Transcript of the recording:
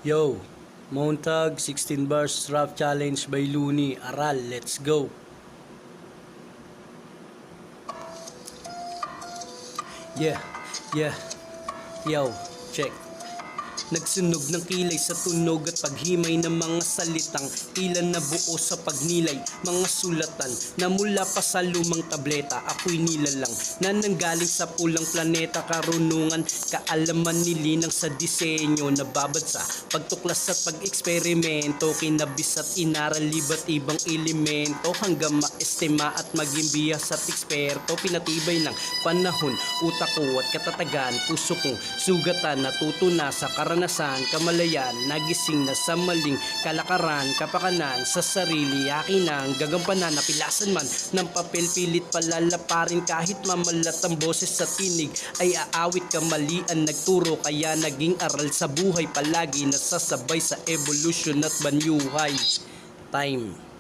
Yo, Montag 16 bars rap challenge by Looney. Aral, let's go. Yeah, yeah, yo, check. Nagsunog ng kilay sa tunog at paghimay ng mga salitang ilan na buo sa pagnilay. Mga sulatan na mula pa sa lumang tableta, ako'y nilalang na nanggaling sa pulang planeta. Karunungan, kaalaman nilinang sa disenyo, nababad sa pagtuklas at pag-eksperimento, kinabis at inaral libat ibang elemento hanggang maestima at maging biyas at eksperto. Pinatibay ng panahon, utak ko at katatagan, puso kong sugatan, natutuna sa karanasan, kamalayan, nagising na sa maling kalakaran, kapakanan sa sarili, akin ang gagampanan, napilasan man ng papel, pilit palalaparin kahit mamalat ang boses sa tinig, ay aawit kamalian nagturo, kaya naging aral sa buhay, palagi nasasabay sa evolution at banyuhay. Time.